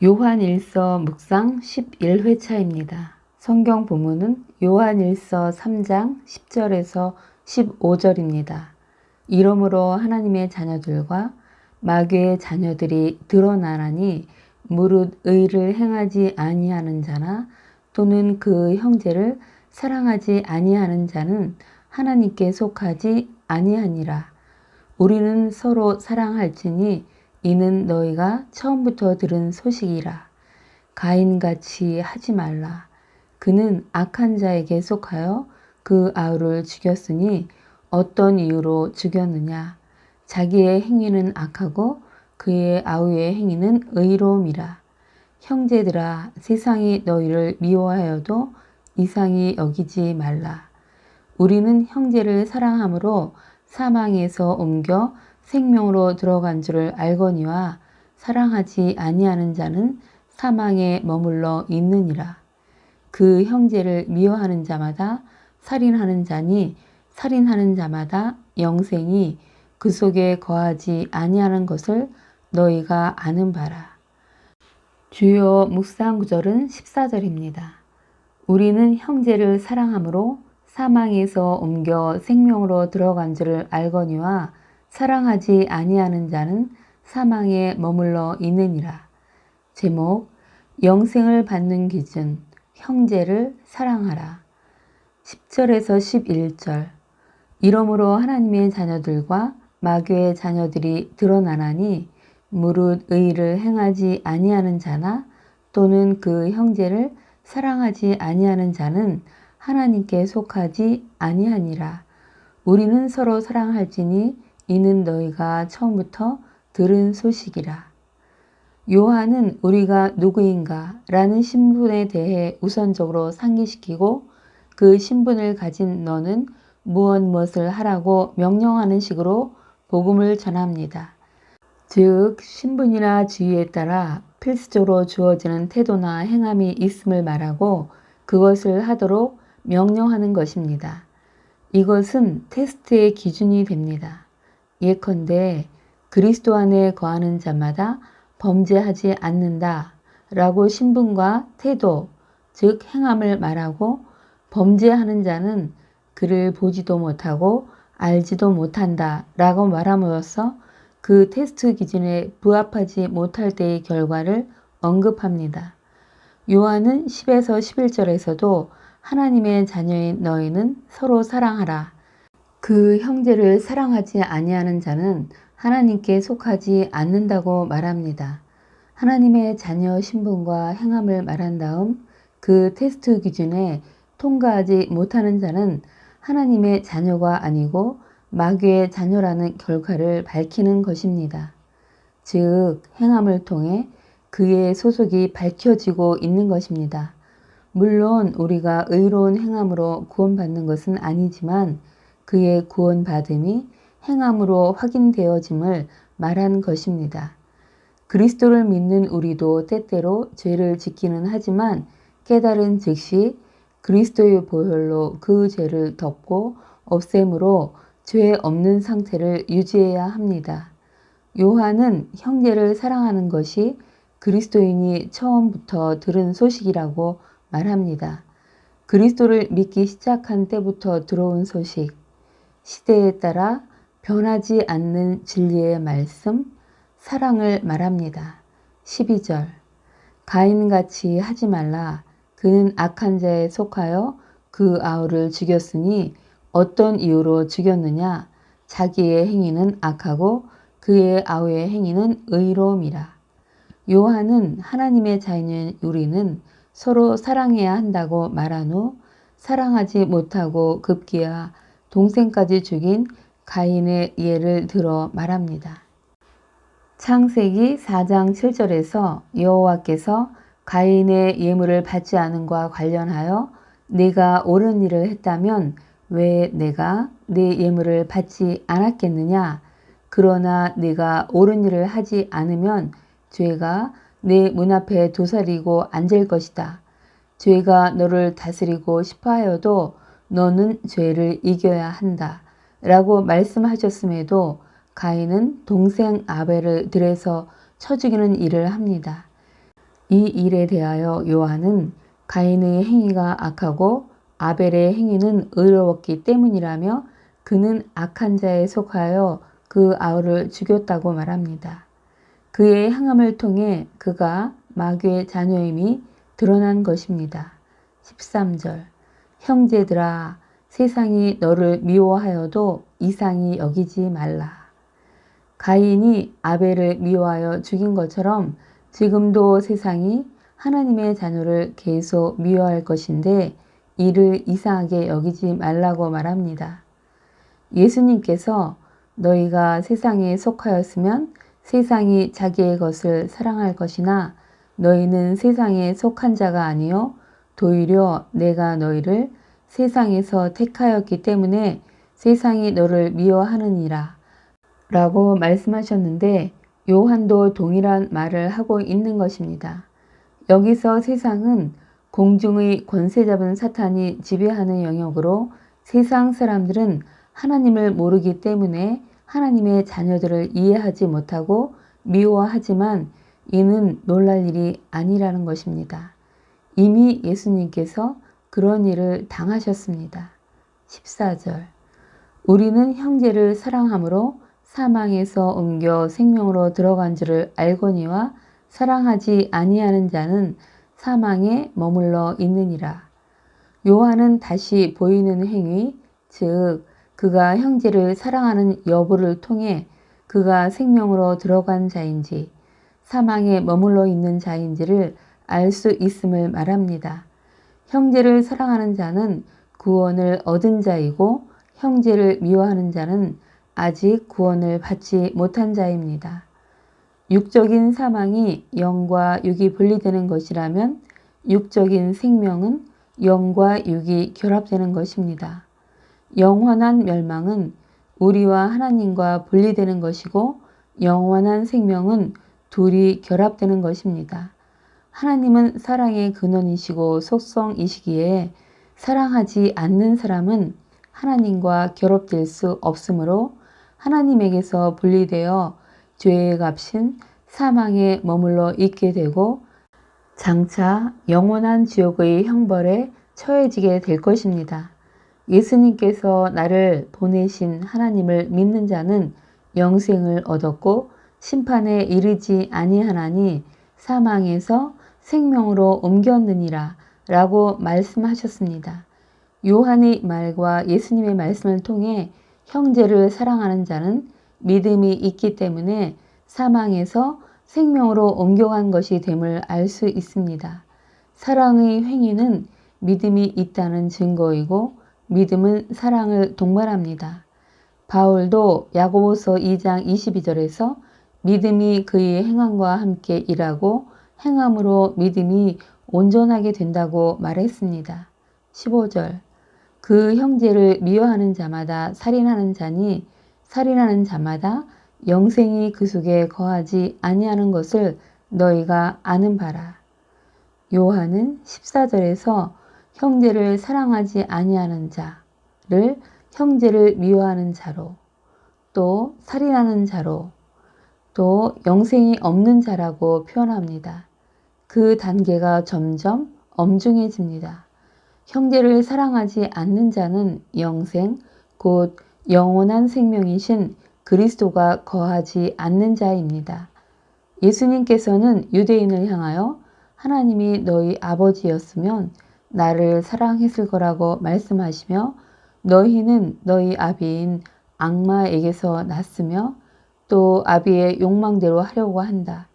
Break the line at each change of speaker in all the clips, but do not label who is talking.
요한일서 묵상 11회차입니다. 성경 본문은 요한일서 3장 10절에서 15절입니다. 이러므로 하나님의 자녀들과 마귀의 자녀들이 드러나나니 무릇 의를 행하지 아니하는 자나 또는 그 형제를 사랑하지 아니하는 자는 하나님께 속하지 아니하니라. 우리는 서로 사랑할지니 이는 너희가 처음부터 들은 소식이라. 가인같이 하지 말라. 그는 악한 자에게 속하여 그 아우를 죽였으니 어떤 이유로 죽였느냐. 자기의 행위는 악하고 그의 아우의 행위는 의로움이라. 형제들아, 세상이 너희를 미워하여도 이상히 여기지 말라. 우리는 형제를 사랑함으로 사망에서 옮겨 생명으로 들어간 줄을 알거니와 사랑하지 아니하는 자는 사망에 머물러 있느니라. 그 형제를 미워하는 자마다 살인하는 자니 살인하는 자마다 영생이 그 속에 거하지 아니하는 것을 너희가 아는 바라. 주요 묵상 구절은 14절입니다. 우리는 형제를 사랑함으로 사망에서 옮겨 생명으로 들어간 줄을 알거니와 사랑하지 아니하는 자는 사망에 머물러 있느니라. 제목, 영생을 받는 기준, 형제를 사랑하라. 10절에서 11절. 이러므로 하나님의 자녀들과 마귀의 자녀들이 드러나나니 무릇 의를 행하지 아니하는 자나 또는 그 형제를 사랑하지 아니하는 자는 하나님께 속하지 아니하니라. 우리는 서로 사랑할지니 이는 너희가 처음부터 들은 소식이라. 요한은 우리가 누구인가 라는 신분에 대해 우선적으로 상기시키고 그 신분을 가진 너는 무엇을 하라고 명령하는 식으로 복음을 전합니다. 즉 신분이나 지위에 따라 필수적으로 주어지는 태도나 행함이 있음을 말하고 그것을 하도록 명령하는 것입니다. 이것은 테스트의 기준이 됩니다. 예컨대 그리스도 안에 거하는 자마다 범죄하지 않는다 라고 신분과 태도, 즉 행함을 말하고 범죄하는 자는 그를 보지도 못하고 알지도 못한다 라고 말함으로써 그 테스트 기준에 부합하지 못할 때의 결과를 언급합니다. 요한은 10에서 11절에서도 하나님의 자녀인 너희는 서로 사랑하라. 그 형제를 사랑하지 아니하는 자는 하나님께 속하지 않는다고 말합니다. 하나님의 자녀 신분과 행함을 말한 다음 그 테스트 기준에 통과하지 못하는 자는 하나님의 자녀가 아니고 마귀의 자녀라는 결과를 밝히는 것입니다. 즉 행함을 통해 그의 소속이 밝혀지고 있는 것입니다. 물론 우리가 의로운 행함으로 구원받는 것은 아니지만 그의 구원받음이 행함으로 확인되어짐을 말한 것입니다. 그리스도를 믿는 우리도 때때로 죄를 짓기는 하지만 깨달은 즉시 그리스도의 보혈로 그 죄를 덮고 없앰으로 죄 없는 상태를 유지해야 합니다. 요한은 형제를 사랑하는 것이 그리스도인이 처음부터 들은 소식이라고 말합니다. 그리스도를 믿기 시작한 때부터 들어온 소식, 시대에 따라 변하지 않는 진리의 말씀, 사랑을 말합니다. 12절. 가인같이 하지 말라. 그는 악한 자에 속하여 그 아우를 죽였으니 어떤 이유로 죽였느냐. 자기의 행위는 악하고 그의 아우의 행위는 의로움이라. 요한은 하나님의 자녀인 우리는 서로 사랑해야 한다고 말한 후 사랑하지 못하고 급기야 동생까지 죽인 가인의 예를 들어 말합니다. 창세기 4장 7절에서 여호와께서 가인의 예물을 받지 않음과 관련하여 네가 옳은 일을 했다면 왜 내가 네 예물을 받지 않았겠느냐. 그러나 네가 옳은 일을 하지 않으면 죄가 내 문 앞에 도사리고 앉을 것이다. 죄가 너를 다스리고 싶어하여도 너는 죄를 이겨야 한다. 라고 말씀하셨음에도 가인은 동생 아벨을 들에서 쳐 죽이는 일을 합니다. 이 일에 대하여 요한은 가인의 행위가 악하고 아벨의 행위는 의로웠기 때문이라며 그는 악한 자에 속하여 그 아우를 죽였다고 말합니다. 그의 행함을 통해 그가 마귀의 자녀임이 드러난 것입니다. 13절 형제들아 세상이 너를 미워하여도 이상히 여기지 말라. 가인이 아벨을 미워하여 죽인 것처럼 지금도 세상이 하나님의 자녀를 계속 미워할 것인데 이를 이상하게 여기지 말라고 말합니다. 예수님께서 너희가 세상에 속하였으면 세상이 자기의 것을 사랑할 것이나 너희는 세상에 속한 자가 아니요 도리어 내가 너희를 세상에서 택하였기 때문에 세상이 너를 미워하느니라 라고 말씀하셨는데 요한도 동일한 말을 하고 있는 것입니다. 여기서 세상은 공중의 권세 잡은 사탄이 지배하는 영역으로 세상 사람들은 하나님을 모르기 때문에 하나님의 자녀들을 이해하지 못하고 미워하지만 이는 놀랄 일이 아니라는 것입니다. 이미 예수님께서 그런 일을 당하셨습니다. 14절 우리는 형제를 사랑함으로 사망에서 옮겨 생명으로 들어간 줄을 알거니와 사랑하지 아니하는 자는 사망에 머물러 있느니라. 요한은 다시 보이는 행위, 즉 그가 형제를 사랑하는 여부를 통해 그가 생명으로 들어간 자인지 사망에 머물러 있는 자인지를 알 수 있음을 말합니다. 형제를 사랑하는 자는 구원을 얻은 자이고 형제를 미워하는 자는 아직 구원을 받지 못한 자입니다. 육적인 사망이 영과 육이 분리되는 것이라면 육적인 생명은 영과 육이 결합되는 것입니다. 영원한 멸망은 우리와 하나님과 분리되는 것이고 영원한 생명은 둘이 결합되는 것입니다. 하나님은 사랑의 근원이시고 속성이시기에 사랑하지 않는 사람은 하나님과 결합될 수 없으므로 하나님에게서 분리되어 죄의 값인 사망에 머물러 있게 되고 장차 영원한 지옥의 형벌에 처해지게 될 것입니다. 예수님께서 나를 보내신 하나님을 믿는 자는 영생을 얻었고 심판에 이르지 아니하나니 사망에서 생명으로 옮겼느니라 라고 말씀하셨습니다. 요한의 말과 예수님의 말씀을 통해 형제를 사랑하는 자는 믿음이 있기 때문에 사망에서 생명으로 옮겨간 것이 됨을 알 수 있습니다. 사랑의 행위는 믿음이 있다는 증거이고 믿음은 사랑을 동반합니다. 바울도 야고보서 2장 22절에서 믿음이 그의 행함과 함께 일하고 행함으로 믿음이 온전하게 된다고 말했습니다. 15절 그 형제를 미워하는 자마다 살인하는 자니 살인하는 자마다 영생이 그 속에 거하지 아니하는 것을 너희가 아는 바라. 요한은 14절에서 형제를 사랑하지 아니하는 자를 형제를 미워하는 자로 또 살인하는 자로 또 영생이 없는 자라고 표현합니다. 그 단계가 점점 엄중해집니다. 형제를 사랑하지 않는 자는 영생, 곧 영원한 생명이신 그리스도가 거하지 않는 자입니다. 예수님께서는 유대인을 향하여 하나님이 너희 아버지였으면 나를 사랑했을 거라고 말씀하시며 너희는 너희 아비인 악마에게서 났으며 또 아비의 욕망대로 하려고 한다.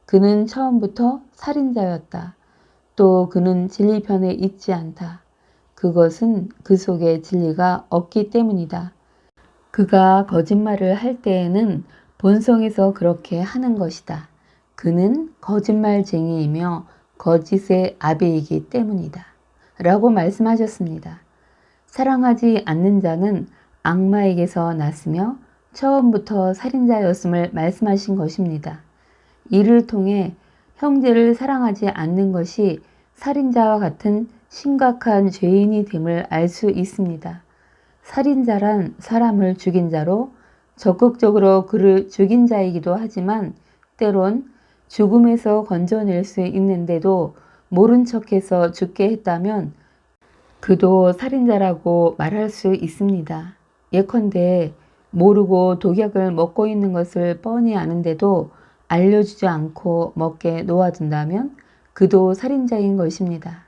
그는 처음부터 살인자였다. 또 그는 진리 편에 있지 않다. 그것은 그 속에 진리가 없기 때문이다. 그가 거짓말을 할 때에는 본성에서 그렇게 하는 것이다. 그는 거짓말쟁이이며 거짓의 아비이기 때문이다. 라고 말씀하셨습니다. 사랑하지 않는 자는 악마에게서 났으며 처음부터 살인자였음을 말씀하신 것입니다. 이를 통해 형제를 사랑하지 않는 것이 살인자와 같은 심각한 죄인이 됨을 알 수 있습니다. 살인자란 사람을 죽인 자로 적극적으로 그를 죽인 자이기도 하지만 때론 죽음에서 건져낼 수 있는데도 모른 척해서 죽게 했다면 그도 살인자라고 말할 수 있습니다. 예컨대 모르고 독약을 먹고 있는 것을 뻔히 아는데도 알려주지 않고 먹게 놓아둔다면 그도 살인자인 것입니다.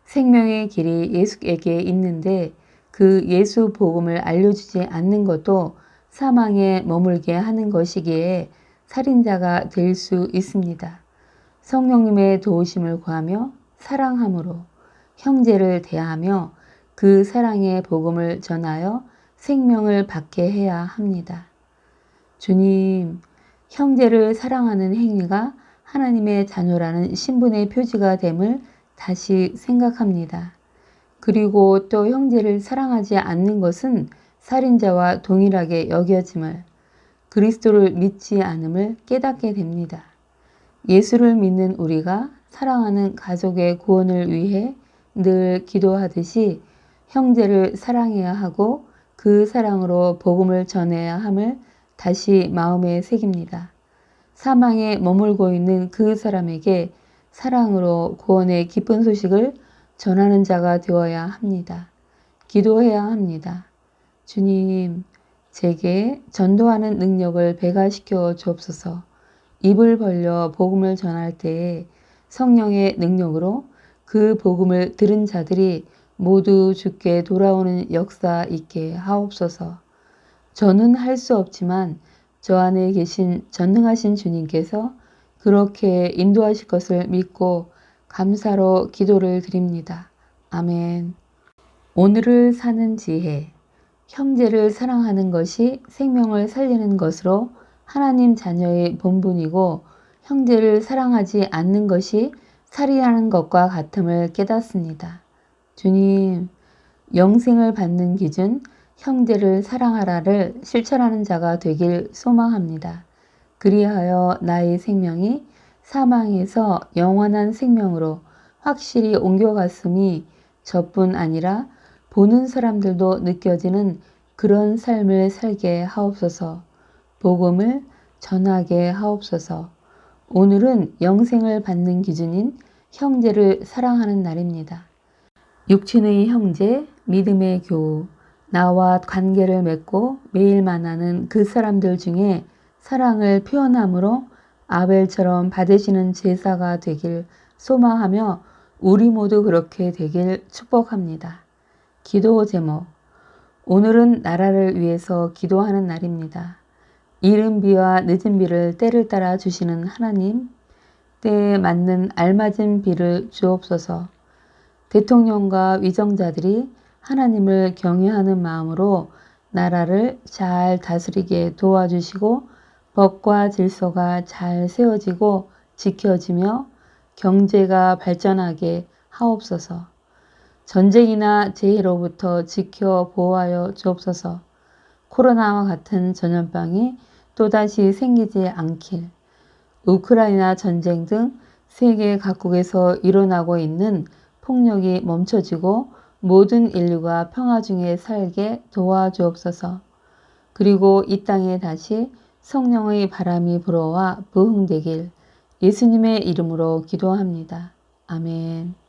생명의 길이 예수에게 있는데 그 예수 복음을 알려주지 않는 것도 사망에 머물게 하는 것이기에 살인자가 될 수 있습니다. 성령님의 도우심을 구하며 사랑함으로 형제를 대하며 그 사랑의 복음을 전하여 생명을 받게 해야 합니다. 주님, 형제를 사랑하는 행위가 하나님의 자녀라는 신분의 표지가 됨을 다시 생각합니다. 그리고 또 형제를 사랑하지 않는 것은 살인자와 동일하게 여겨짐을, 그리스도를 믿지 않음을 깨닫게 됩니다. 예수를 믿는 우리가 사랑하는 가족의 구원을 위해 늘 기도하듯이 형제를 사랑해야 하고 그 사랑으로 복음을 전해야 함을 다시 마음에 새깁니다. 사망에 머물고 있는 그 사람에게 사랑으로 구원의 기쁜 소식을 전하는 자가 되어야 합니다. 기도해야 합니다. 주님, 제게 전도하는 능력을 배가시켜 주옵소서. 입을 벌려 복음을 전할 때에 성령의 능력으로 그 복음을 들은 자들이 모두 주께 돌아오는 역사 있게 하옵소서. 저는 할 수 없지만 저 안에 계신 전능하신 주님께서 그렇게 인도하실 것을 믿고 감사로 기도를 드립니다. 아멘. 오늘을 사는 지혜. 형제를 사랑하는 것이 생명을 살리는 것으로 하나님 자녀의 본분이고 형제를 사랑하지 않는 것이 살인하는 것과 같음을 깨닫습니다. 주님, 영생을 받는 기준 형제를 사랑하라를 실천하는 자가 되길 소망합니다. 그리하여 나의 생명이 사망에서 영원한 생명으로 확실히 옮겨갔음이 저뿐 아니라 보는 사람들도 느껴지는 그런 삶을 살게 하옵소서. 복음을 전하게 하옵소서. 오늘은 영생을 받는 기준인 형제를 사랑하는 날입니다. 육친의 형제, 믿음의 교우, 나와 관계를 맺고 매일 만나는 그 사람들 중에 사랑을 표현함으로 아벨처럼 받으시는 제사가 되길 소망하며 우리 모두 그렇게 되길 축복합니다. 기도 제목. 오늘은 나라를 위해서 기도하는 날입니다. 이른 비와 늦은 비를 때를 따라 주시는 하나님, 때에 맞는 알맞은 비를 주옵소서. 대통령과 위정자들이 하나님을 경외하는 마음으로 나라를 잘 다스리게 도와주시고 법과 질서가 잘 세워지고 지켜지며 경제가 발전하게 하옵소서. 전쟁이나 재해로부터 지켜 보호하여 주옵소서. 코로나와 같은 전염병이 또다시 생기지 않길. 우크라이나 전쟁 등 세계 각국에서 일어나고 있는 폭력이 멈춰지고 모든 인류가 평화 중에 살게 도와주옵소서. 그리고 이 땅에 다시 성령의 바람이 불어와 부흥되길 예수님의 이름으로 기도합니다. 아멘.